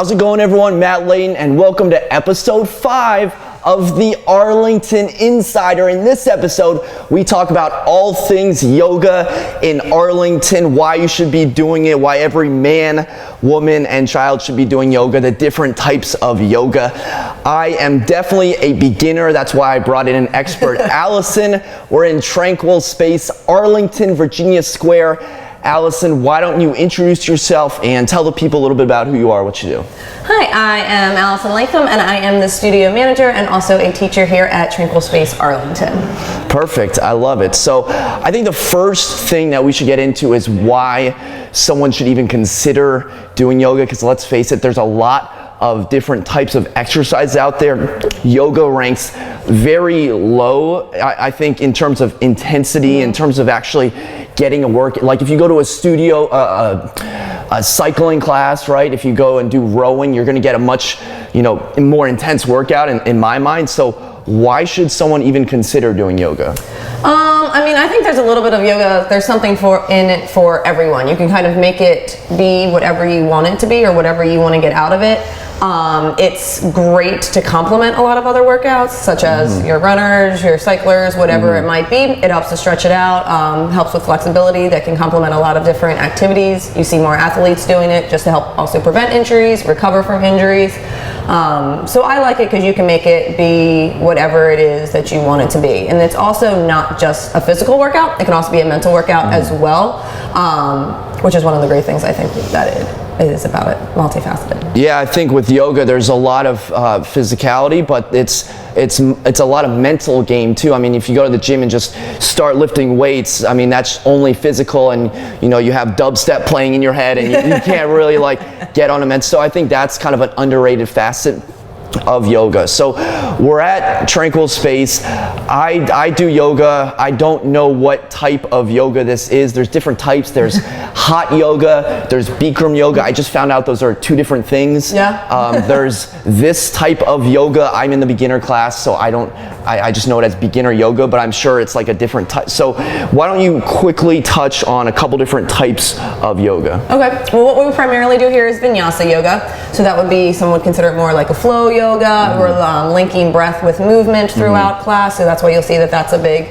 How's it going, everyone? Matt Leighton, and welcome to episode 5 of the Arlington Insider. In this episode, we talk about all things yoga in Arlington, why you should be doing it, why every man, woman, and child should be doing yoga, the different types of yoga. I am definitely a beginner. That's why I brought in an expert, Allison. We're in Tranquil Space Arlington, Virginia Square. Allison, why don't you introduce yourself and tell the people a little bit about who you are, what you do. Hi, I am Allison Leighton, and I am the studio manager and also a teacher here at Tranquil Space Arlington. Perfect, I love it. So I think the first thing that we should get into is why someone should even consider doing yoga, because let's face it, there's a lot of different types of exercise out there. Yoga ranks very low, I think, in terms of intensity, in terms of actually getting a work. Like if you go to a studio, a cycling class, right? If you go and do rowing, you're gonna get a much, more intense workout in my mind. So why should someone even consider doing yoga? I think there's a little bit of yoga. There's something in it for everyone. You can kind of make it be whatever you want it to be or whatever you want to get out of it. It's great to complement a lot of other workouts, such as your runners, your cyclers, whatever it might be. It helps to stretch it out, helps with flexibility that can complement a lot of different activities. You see more athletes doing it just to help also prevent injuries, recover from injuries. So I like it because you can make it be whatever it is that you want it to be. And it's also not just a physical workout, it can also be a mental workout as well, which is one of the great things I think that it is about it, multifaceted. Yeah, I think with yoga there's a lot of physicality, but it's a lot of mental game too. I mean, if you go to the gym and just start lifting weights, I mean, that's only physical, and you have dubstep playing in your head, and you can't really get on a mental. So I think that's kind of an underrated facet of yoga. So we're at Tranquil Space. I do yoga. I don't know what type of yoga this is. There's different types. There's hot yoga, there's Bikram yoga. I just found out those are two different things. Yeah. There's this type of yoga. I'm in the beginner class, so I just know it as beginner yoga, but I'm sure it's like a different type. So why don't you quickly touch on a couple different types of yoga? Okay, well, what we primarily do here is Vinyasa yoga. So that would be, some would consider it more like a flow yoga. We're linking breath with movement throughout class, so that's why you'll see that that's a big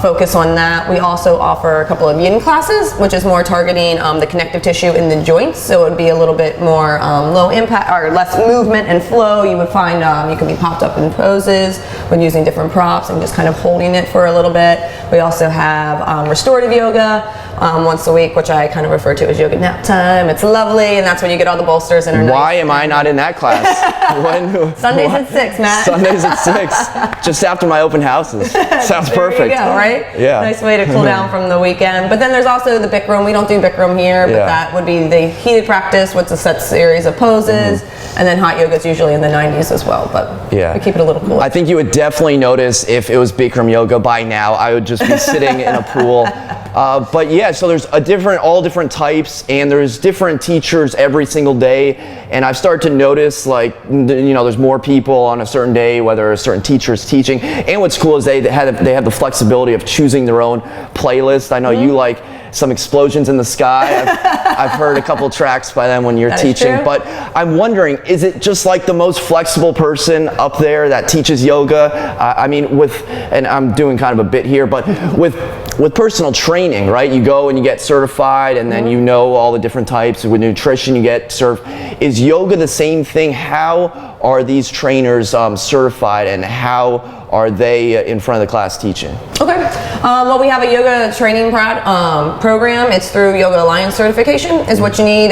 focus on that. We also offer a couple of yin classes, which is more targeting the connective tissue in the joints, so it would be a little bit more low impact or less movement and flow. You would find you can be popped up in poses when using different props and just kind of holding it for a little bit. We also have restorative yoga once a week, which I kind of refer to as yoga nap time. It's lovely, and that's when you get all the bolsters and are Why am I not in that class? Sundays at 6, Matt. Sundays at 6, just after my open houses. Sounds perfect. There you go, right? Yeah. Nice way to cool down from the weekend. But then there's also the Bikram. We don't do Bikram here, but that would be the heated practice with a set series of poses. And then hot yoga is usually in the 90s as well, but we keep it a little cool. I think you would definitely notice if it was Bikram yoga by now. I would just be sitting in a pool. But yeah, so there's all different types, and there's different teachers every single day. And I've started to notice, there's more people on a certain day, whether a certain teacher is teaching. And what's cool is they have the flexibility of choosing their own playlist. I know you like some Explosions in the Sky. I've heard a couple tracks by them when you're teaching. But I'm wondering, is it just like the most flexible person up there that teaches yoga? And I'm doing kind of a bit here, but with personal training, right? You go and you get certified, and then you know all the different types. With nutrition, you get certified. Is yoga the same thing? How are these trainers certified, and how are they in front of the class teaching? Okay. Well, we have a yoga training program. It's through Yoga Alliance certification is what you need.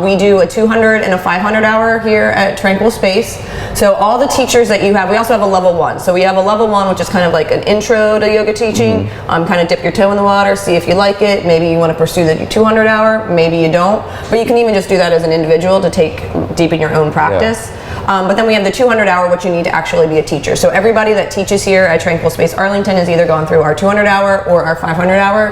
We do a 200 and a 500 hour here at Tranquil Space. So all the teachers that you have, we also have a level 1. So we have a level 1, which is kind of like an intro to yoga teaching. Kind of dip your toe in the water, see if you like it. Maybe you want to pursue the 200 hour, maybe you don't. But you can even just do that as an individual to take deep in your own practice. But then we have the 200 hour, which you need to actually be a teacher. So everybody that teaches here at Tranquil Space Arlington has either gone through our 200 hour or our 500 hour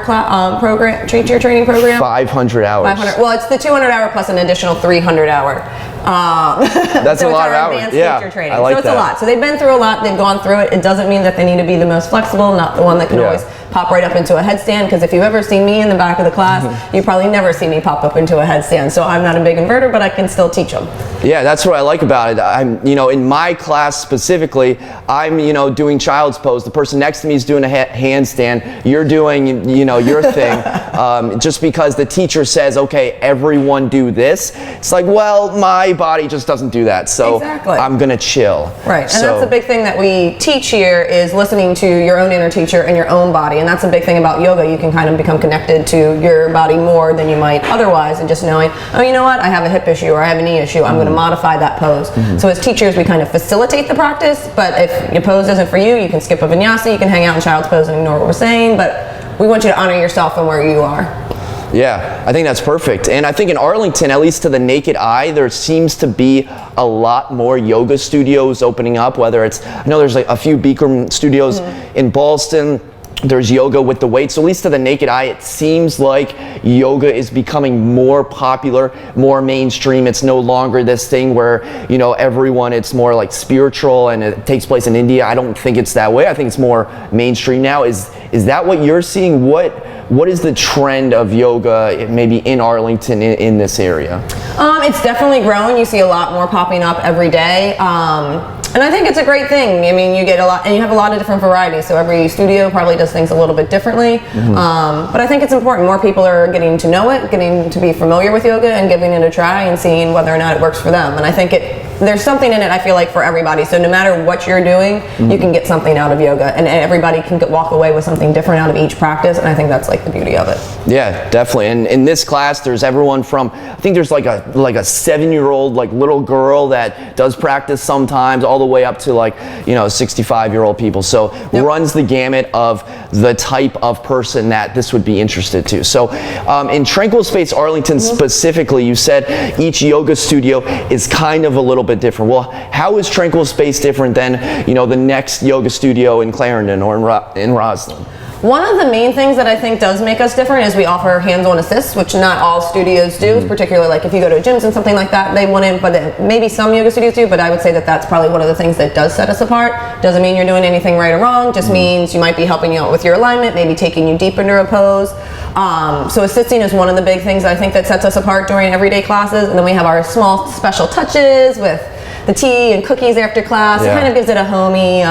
program, teacher training program. 500 hours. 500. Well, it's the 200 hour plus an additional 300 hour. That's so a lot of hours. Advanced teacher training. I like so it's a lot. So they've been through a lot. They've gone through it. It doesn't mean that they need to be the most flexible, not the one that can always pop right up into a headstand, because if you ever see me in the back of the class, you probably never see me pop up into a headstand. So I'm not a big inverter, but I can still teach them. Yeah, that's what I like about it. I'm, in my class specifically, I'm, doing child's pose. The person next to me is doing a handstand. You're doing, your thing. Just because the teacher says, okay, everyone do this. It's like, well, my body just doesn't do that. So I'm going to chill. Right. And that's a big thing that we teach here, is listening to your own inner teacher and your own body. And that's a big thing about yoga. You can kind of become connected to your body more than you might otherwise, and just knowing, oh, you know what, I have a hip issue or I have a knee issue. I'm going to modify that pose. So as teachers, we kind of facilitate the practice, but if your pose isn't for you, you can skip a vinyasa, you can hang out in child's pose and ignore what we're saying, but we want you to honor yourself and where you are. Yeah, I think that's perfect. And I think in Arlington, at least to the naked eye, there seems to be a lot more yoga studios opening up, whether it's, I know there's like a few Bikram studios in Ballston. There's yoga with the weights. So at least to the naked eye, it seems like yoga is becoming more popular, more mainstream. It's no longer this thing where, everyone, it's more like spiritual and it takes place in India. I don't think it's that way. I think it's more mainstream now. Is that what you're seeing? What is the trend of yoga maybe in Arlington in this area? It's definitely growing. You see a lot more popping up every day. And I think it's a great thing. I mean, you get a lot, and you have a lot of different varieties. So every studio probably does things a little bit differently. But I think it's important. More people are getting to know it, getting to be familiar with yoga, and giving it a try and seeing whether or not it works for them. And I think there's something in it, I feel like, for everybody. So no matter what you're doing, you can get something out of yoga, and everybody can walk away with something different out of each practice. And I think that's like the beauty of it. Yeah, definitely. And in this class, there's everyone from, I think there's like a 7-year-old little girl that does practice sometimes, all the way up to 65-year-old people. So runs the gamut of the type of person that this would be interested to. So in Tranquil Space Arlington specifically, you said each yoga studio is kind of a little bit different. Well, how is Tranquil Space different than the next yoga studio in Clarendon or in Roslyn? One of the main things that I think does make us different is we offer hands-on assists, which not all studios do, particularly like if you go to gyms and something like that, they wouldn't, but maybe some yoga studios do, but I would say that that's probably one of the things that does set us apart. Doesn't mean you're doing anything right or wrong, just means you might be helping you out with your alignment, maybe taking you deep into a pose. So assisting is one of the big things I think that sets us apart during everyday classes, and then we have our small special touches with the tea and cookies after class. It kind of gives it a homey,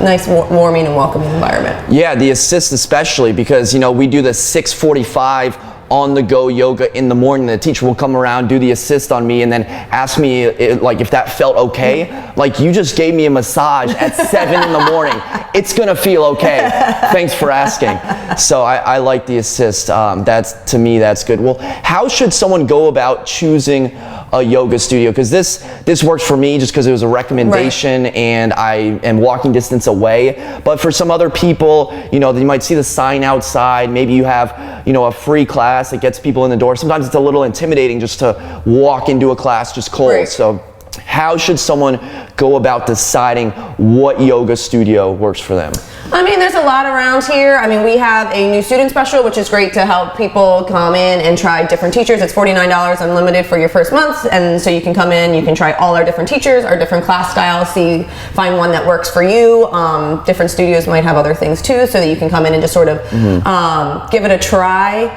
nice, warming and welcoming environment. Yeah, the assist especially, because we do the 6:45 on-the-go yoga in the morning. The teacher will come around, do the assist on me, and then ask me if that felt okay. Like, you just gave me a massage at 7 in the morning. It's gonna feel okay. Thanks for asking. So I like the assist. To me, that's good. Well, how should someone go about choosing a yoga studio? Because this works for me just because it was a recommendation, and I am walking distance away. But for some other people, you might see the sign outside. Maybe you have a free class that gets people in the door. Sometimes it's a little intimidating just to walk into a class just cold. So how should someone go about deciding what yoga studio works for them? I mean, there's a lot around here. I mean, we have a new student special, which is great to help people come in and try different teachers. It's $49 unlimited for your first month, and so you can come in, you can try all our different teachers, our different class styles, find one that works for you. Different studios might have other things too, so that you can come in and just sort of give it a try.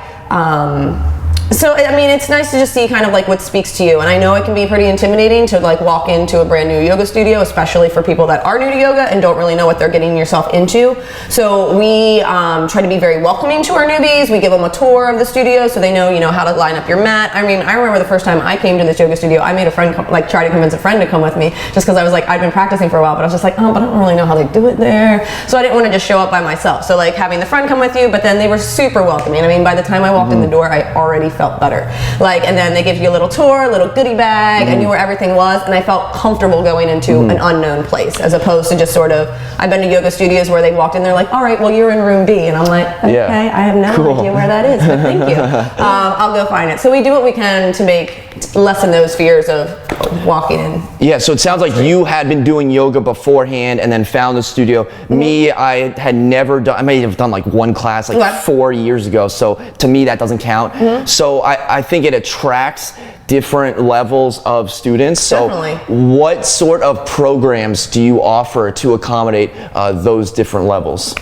So, I mean, it's nice to just see kind of like what speaks to you. And I know it can be pretty intimidating to walk into a brand new yoga studio, especially for people that are new to yoga and don't really know what they're getting yourself into. So we try to be very welcoming to our newbies. We give them a tour of the studio so they know, how to line up your mat. I mean, I remember the first time I came to this yoga studio, I made a friend try to convince a friend to come with me, just because I was I'd been practicing for a while, but I was just but I don't really know how they do it there. So I didn't want to just show up by myself. So having the friend come with you, but then they were super welcoming. I mean, by the time I walked in the door, I already felt better. And then they give you a little tour, a little goodie bag. I knew where everything was, and I felt comfortable going into an unknown place, as opposed to just I've been to yoga studios where they walked in, they're like, all right, well, you're in room B, and I'm like, okay, I have no idea where that is, but thank you. I'll go find it. So we do what we can to lessen those fears of walking in. Yeah, so it sounds like you had been doing yoga beforehand and then found the studio. Me, I had never done, I may have done one class 4 years ago, so to me that doesn't count. So I think it attracts different levels of students. So what sort of programs do you offer to accommodate those different levels?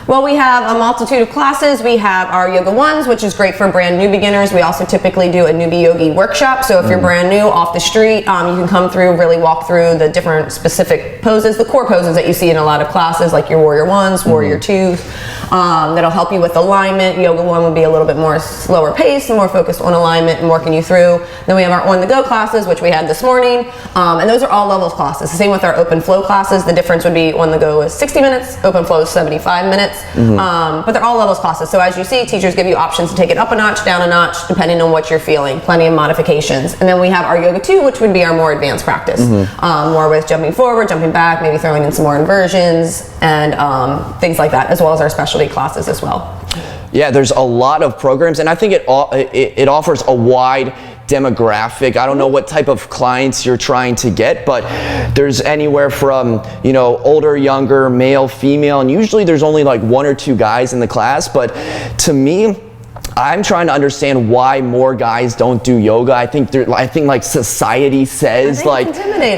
Well, we have a multitude of classes. We have our Yoga 1s, which is great for brand new beginners. We also typically do a newbie yogi workshop. So if you're brand new off the street, you can come through, really walk through the different specific poses, the core poses that you see in a lot of classes, like your Warrior 1s, Warrior 2s. That'll help you with alignment. Yoga 1 would be a little bit more slower pace, more focused on alignment and working you through. Then we have our On the Go classes, which we had this morning. And those are all levels classes. The same with our Open Flow classes. The difference would be On the Go is 60 minutes, Open Flow is 75 minutes. But they're all levels classes. So as you see, teachers give you options to take it up a notch, down a notch, depending on what you're feeling. Plenty of modifications. And then we have our Yoga 2, which would be our more advanced practice. More with jumping forward, jumping back, maybe throwing in some more inversions and things like that, as well as our specialty classes as well. Yeah, there's a lot of programs, and I think it offers a wide demographic. I don't know what type of clients you're trying to get, but there's anywhere from, you know, older, younger, male, female, and usually there's only like 1 or 2 guys in the class. But to me, I'm trying to understand why more guys don't do yoga. I think like society says like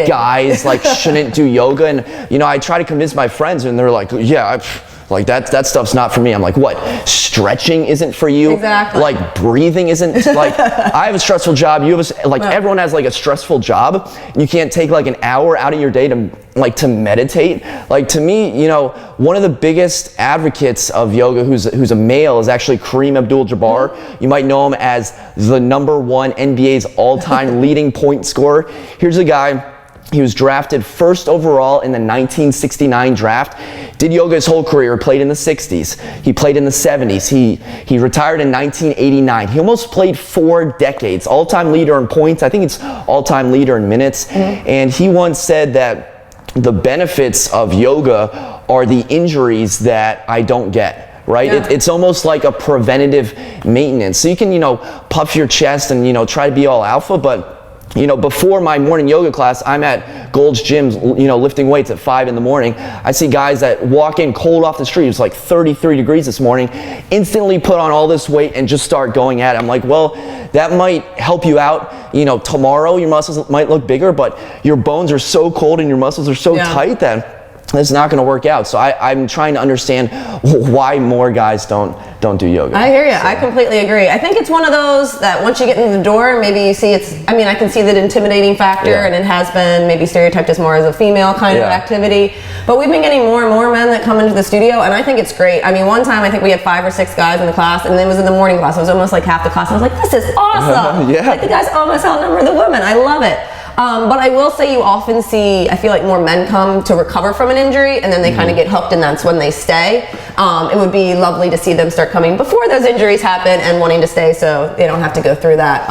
guys like shouldn't do yoga, and you know, I try to convince my friends and they're like, yeah, like that stuff's not for me. I'm like, what? Stretching isn't for you? Exactly. Like breathing isn't, like I have a stressful job. You have everyone has like a stressful job. And you can't take like an hour out of your day to meditate. Like to me, you know, one of the biggest advocates of yoga who's a male is actually Kareem Abdul-Jabbar. You might know him as the #1 NBA's all-time leading point scorer. Here's a guy. He was drafted first overall in the 1969 draft. Did yoga his whole career, played in the 60s. He played in the 70s. He retired in 1989. He almost played 4 decades. All-time leader in points. I think it's all-time leader in minutes. And he once said that the benefits of yoga are the injuries that I don't get. Right? Yeah. It's almost like a preventative maintenance. So you can, you know, puff your chest and, you know, try to be all alpha, but you know, before my morning yoga class, I'm at Gold's Gym, you know, lifting weights at 5 in the morning. I see guys that walk in cold off the street. It's like 33 degrees this morning, instantly put on all this weight and just start going at it. I'm like, well, that might help you out. You know, tomorrow your muscles might look bigger, but your bones are so cold and your muscles are so tight that it's not going to work out. So I'm trying to understand why more guys don't do yoga. I hear you. So. I completely agree. I think it's one of those that once you get in the door, maybe you see I mean, I can see the intimidating factor, and it has been maybe stereotyped as more as a female kind of activity. But we've been getting more and more men that come into the studio, and I think it's great. I mean, one time I think we had 5 or 6 guys in the class, and it was in the morning class. It was almost like half the class. I was like, this is awesome. Like the guys almost outnumber the women. I love it. But I will say you often see, I feel like more men come to recover from an injury and then they kind of get hooked and that's when they stay. It would be lovely to see them start coming before those injuries happen and wanting to stay so they don't have to go through that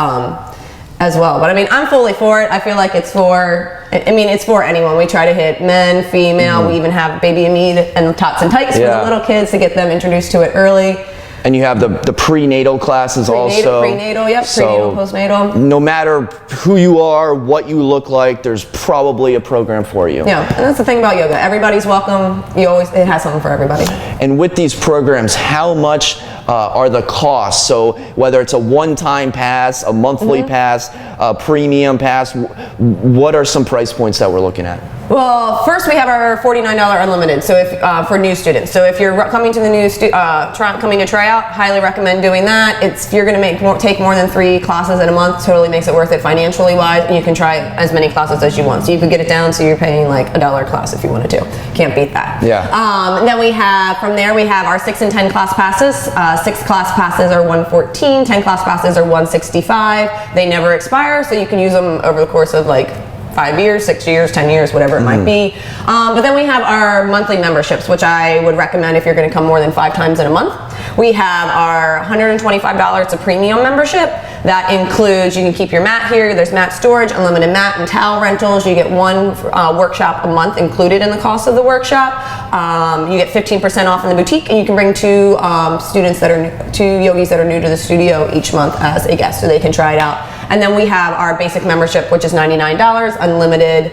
as well. But I mean, I'm fully for it. I feel like it's for anyone. We try to hit men, female. We even have Baby and Me and Tots and Tights for the little kids to get them introduced to it early. And you have the prenatal classes also. Prenatal, yep. So prenatal, postnatal. No matter who you are, what you look like, there's probably a program for you. Yeah, and that's the thing about yoga. Everybody's welcome. It has something for everybody. And with these programs, how much are the costs? So whether it's a one-time pass, a monthly pass, a premium pass, what are some price points that we're looking at? Well, first we have our $49 unlimited. So if for new students. So if you're coming to the coming to try out, highly recommend doing that. If you're going to take more than 3 classes in a month, totally makes it worth it financially wise, and you can try as many classes as you want. So you could get it down so you're paying like $1 a class if you wanted to. Can't beat that. Yeah. Then we have our 6 and 10 class passes. 6 class passes are $114. 10 class passes are $165. They never expire, so you can use them over the course of like 5 years, 6 years, 10 years, whatever it might be. But then we have our monthly memberships, which I would recommend if you're going to come more than 5 times in a month. We have our $125, it's a premium membership. That includes, you can keep your mat here, there's mat storage, unlimited mat and towel rentals. You get 1 workshop a month included in the cost of the workshop. You get 15% off in the boutique, and you can bring 2 yogis that are new to the studio each month as a guest so they can try it out. And then we have our basic membership, which is $99, unlimited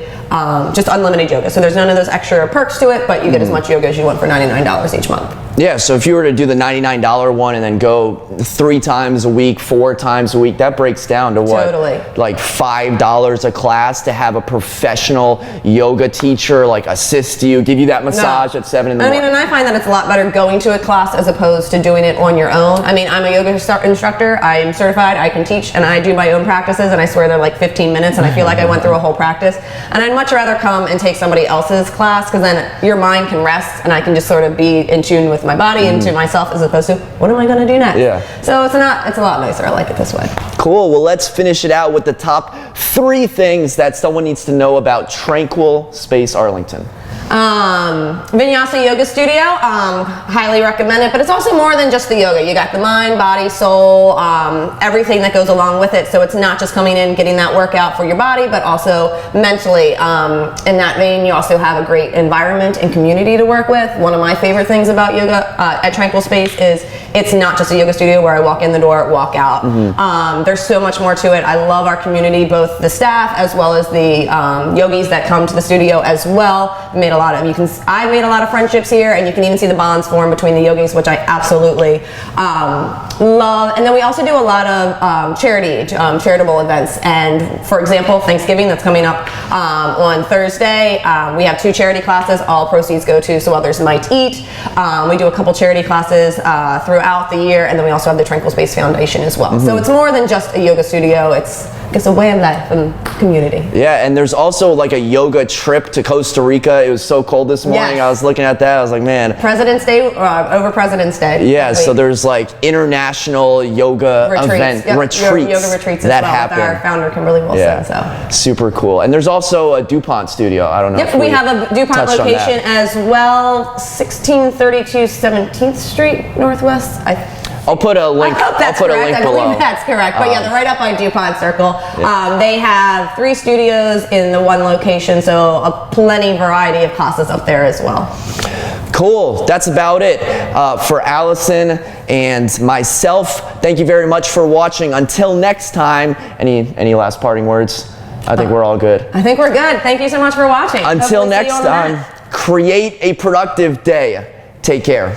just unlimited yoga. So there's none of those extra perks to it, but you get as much yoga as you want for $99 each month. Yeah, so if you were to do the $99 one and then go 3 times a week, 4 times a week, that breaks down to what? Totally. Like $5 a class to have a professional yoga teacher like assist you, give you that massage at 7 in the morning. I mean, and I find that it's a lot better going to a class as opposed to doing it on your own. I mean, I'm a yoga instructor, I'm certified, I can teach, and I do my own practices, and I swear they're like 15 minutes, and I feel like I went through a whole practice. And I'd much rather come and take somebody else's class, because then your mind can rest, and I can just sort of be in tune with my body and to myself, as opposed to, what am I going to do next? Yeah. So it's a lot nicer. I like it this way. Cool. Well, let's finish it out with the top 3 things that someone needs to know about Tranquil Space Arlington. Vinyasa Yoga Studio, highly recommend it, but it's also more than just the yoga. You got the mind, body, soul, everything that goes along with it. So it's not just coming in, getting that workout for your body, but also mentally. In that vein, you also have a great environment and community to work with. One of my favorite things about yoga at Tranquil Space is it's not just a yoga studio where I walk in the door, walk out. There's so much more to it. I love our community, both the staff as well as the yogis that come to the studio as well. I've made a lot of friendships here, and you can even see the bonds form between the yogis, which I absolutely love. And then we also do a lot of charitable events. And for example, Thanksgiving, that's coming up on Thursday. We have 2 charity classes. All proceeds go to So Others Might Eat. We do a couple charity classes throughout the year, and then we also have the Tranquil Space Foundation as well. So it's more than just a yoga studio. It's a way of life and community. Yeah, and there's also like a yoga trip to Costa Rica. It was so cold this morning. Yes. I was looking at that. I was like, man. President's Day, over President's Day. Yeah, so there's like international yoga retreats yoga retreats that as well happen. With our founder, Kimberly Wilson. Yeah, So super cool. And there's also a Dupont studio. I don't know. Yep, we have a Dupont location as well, 1632 17th Street Northwest. I'll put a link. I'll put a link I below. believe that's correct. But yeah, they're right up by Dupont Circle. Yeah. They have 3 studios in the one location, so a plenty variety of classes up there as well. Cool. That's about it for Allison and myself. Thank you very much for watching. Until next time, any last parting words? I think we're all good. I think we're good. Thank you so much for watching. Until next time, create a productive day. Take care.